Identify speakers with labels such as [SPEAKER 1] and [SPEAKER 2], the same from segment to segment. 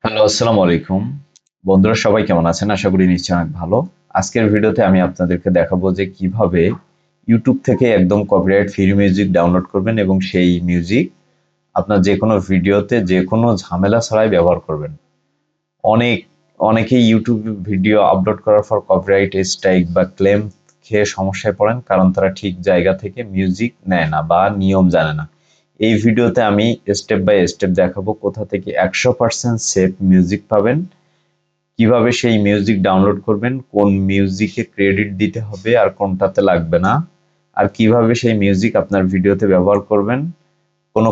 [SPEAKER 1] Hello, আসসালামু আলাইকুম। বন্ধুরা সবাই কেমন আছেন? আশা করি নিশ্চয়ই অনেক ভালো। আজকের ভিডিওতে আমি আপনাদেরকে দেখাবো যে কিভাবে YouTube থেকে একদম কপিরাইট ফ্রি মিউজিক ডাউনলোড করবেন এবং সেই মিউজিক আপনার যেকোনো ভিডিওতে যেকোনো ঝামেলা ছাড়াই ব্যবহার করবেন। অনেক অনেকেই YouTube ভিডিও আপলোড করার পর কপিরাইট স্ট্রাইক বা ক্লেম খেয়ে সমস্যায় পড়েন কারণ তারা ঠিক জায়গা থেকে মিউজিক নেয় না বা নিয়ম জানে না। এই ভিডিওতে আমি স্টেপ বাই স্টেপ দেখাবো কোথা থেকে 100% সেফ মিউজিক পাবেন, কিভাবে সেই মিউজিক ডাউনলোড করবেন, কোন মিউজিকে ক্রেডিট দিতে হবে আর কোনটাতে লাগবে না, আর কিভাবে সেই মিউজিক আপনার ভিডিওতে ব্যবহার করবেন কোনো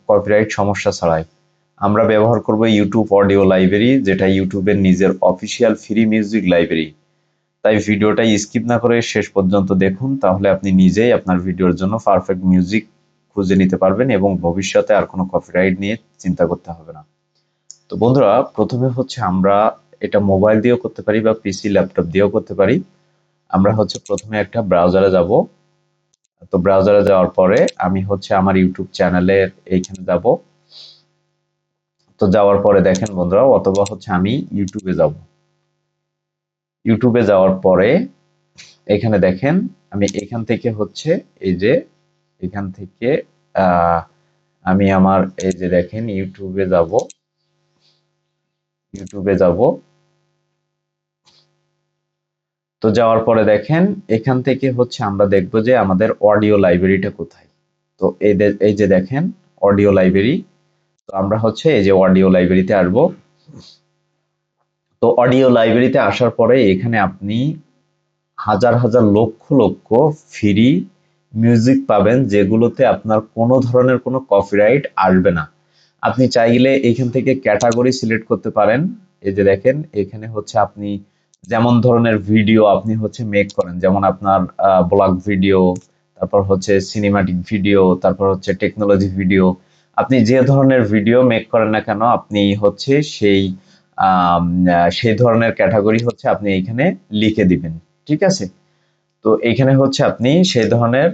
[SPEAKER 1] কপিরাইট সমস্যা ছাড়াই। আমরা ব্যবহার করব ইউটিউব অডিও লাইব্রেরি, যেটা ইউটিউবের নিজের অফিসিয়াল ফ্রি মিউজিক লাইব্রেরি। তাই ভিডিওটা স্কিপ না করে শেষ পর্যন্ত দেখুন, তাহলে আপনি নিজেই আপনার ভিডিওর জন্য পারফেক্ট মিউজিক খুঁজে নিতে পারবেন এবং ভবিষ্যতে আর কোনো কপিরাইট নিয়ে চিন্তা করতে হবে না। তো বন্ধুরা, প্রথমে হচ্ছে আমরা এটা মোবাইল দিয়েও করতে পারি বা পিসি ল্যাপটপ দিয়েও করতে পারি। আমরা হচ্ছে প্রথমে একটা ব্রাউজারে যাব। তো ব্রাউজারে যাওয়ার পরে আমি হচ্ছে আমার ইউটিউব চ্যানেলের এইখানে যাব। তো যাওয়ার পরে দেখেন বন্ধুরা, অথবা হচ্ছে আমি ইউটিউবে যাব। ইউটিউবে যাওয়ার পরে এখানে দেখেন আমি এখান থেকে হচ্ছে এই যে এখান থেকে আহ, আমি আমার এই যে দেখেন ইউটিউবে যাব। ইউটিউবে যাব। তো যাওয়ার পরে দেখেন এখান থেকে হচ্ছে আমরা দেখব যে আমাদের অডিও লাইব্রেরিটা কোথায়। তো এই যে দেখেন অডিও লাইব্রেরি। তো আমরা হচ্ছে এই যে অডিও লাইব্রেরিতে আসবো। তো অডিও লাইব্রেরিতে আসার পরে এখানে আপনি হাজার হাজার লক্ষ লক্ষ ফ্রি মিউজিক পাবেন, যেগুলোতে আপনার কোনো ধরনের কোনো কপিরাইট আসবে না। আপনি চাইলে এখান থেকে ক্যাটাগরি সিলেক্ট করতে পারেন। এই যে দেখেন এখানে হচ্ছে আপনি যেমন ধরনের ভিডিও আপনি হচ্ছে মেক করেন, যেমন আপনার ব্লগ ভিডিও, তারপর হচ্ছে সিনেমাটিক ভিডিও, তারপর হচ্ছে টেকনোলজি ভিডিও। আপনি যে ধরনের ভিডিও মেক করেন না কেন আপনি হচ্ছে সেই ধরনের ক্যাটাগরি হচ্ছে আপনি এইখানে লিখে দিবেন। ঠিক আছে? তো এইখানে হচ্ছে আপনি সেই ধরনের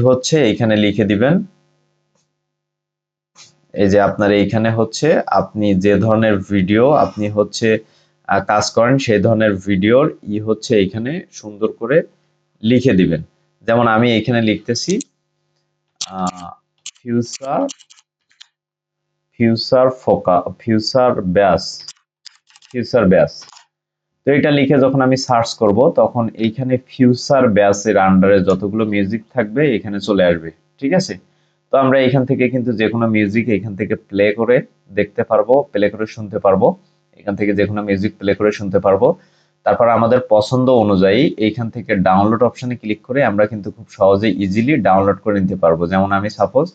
[SPEAKER 1] হচ্ছে এইখানে লিখে দিবেন। এই যে আপনার এইখানে হচ্ছে আপনি যে ধরনের ভিডিও আপনি হচ্ছে কাজ করেন সেই ধরনের ভিডিওর হচ্ছে এইখানে সুন্দর করে লিখে দিবেন। যেমন আমি এখানে লিখতেছি ফিউচার ফিউচার ব্যাস ফিউচার ব্যাস। তো এটা লিখে যখন আমি সার্চ করব তখন এইখানে ফিউচার ব্যাসের আন্ডারে যতগুলো মিউজিক থাকবে এখানে চলে আসবে। ঠিক আছে? তো আমরা এখান থেকে কিন্তু যে কোনো মিউজিক এখান থেকে প্লে করে দেখতে পারবো, প্লে করে শুনতে পারবো। এখান থেকে যে কোনো মিউজিক প্লে করে শুনতে পারবো। তারপর আমাদের পছন্দ অনুযায়ী এইখান থেকে ডাউনলোড অপশনে ক্লিক করে আমরা কিন্তু খুব সহজে ইজিলি ডাউনলোড করে নিতে পারবো। যেমন আমি সাপোজ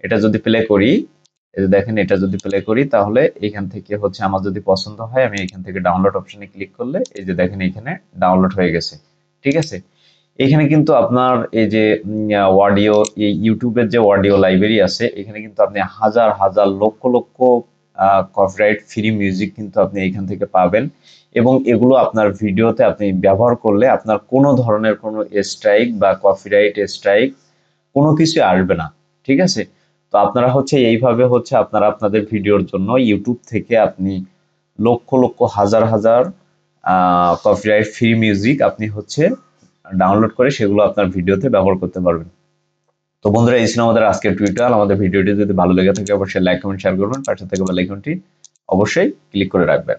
[SPEAKER 1] এটা যদি প্লে করি, এই যে দেখেন এটা যদি প্লে করি তাহলে এখান থেকে হচ্ছে আমার যদি পছন্দ হয় আমি এখান থেকে ডাউনলোড অপশনে ক্লিক করলে এই যে দেখেন এখানে ডাউনলোড হয়ে গেছে। ঠিক আছে? এখানে কিন্তু আপনার এই যে অডিও, এই ইউটিউবের যে অডিও লাইব্রেরি আছে এখানে কিন্তু আপনি হাজার হাজার lakh lakh copyright free music কিন্তু আপনি এখান থেকে পাবেন এবং এগুলো আপনার ভিডিওতে আপনি ব্যবহার করলে আপনার কোনো ধরনের কোনো স্ট্রাইক বা কপিরাইট স্ট্রাইক কোনো কিছু আসবে না। ঠিক আছে? তো আপনারা হচ্ছে এইভাবে হচ্ছে আপনারা আপনাদের ভিডিওর জন্য ইউটিউব থেকে আপনি লক্ষ লক্ষ হাজার হাজার কপিরাইট ফ্রি মিউজিক আপনি হচ্ছে ডাউনলোড করে সেগুলো আপনার ভিডিওতে ব্যবহার করতে পারবেন। তো বন্ধুরা, এই ছিল আমাদের আজকের টিউটোরিয়াল। আমাদের ভিডিওটি যদি ভালো লেগে থাকে অবশ্যই লাইক কমেন্ট শেয়ার করবেন, পাশে থাকা বেল আইকনটি অবশ্যই ক্লিক করে রাখবেন।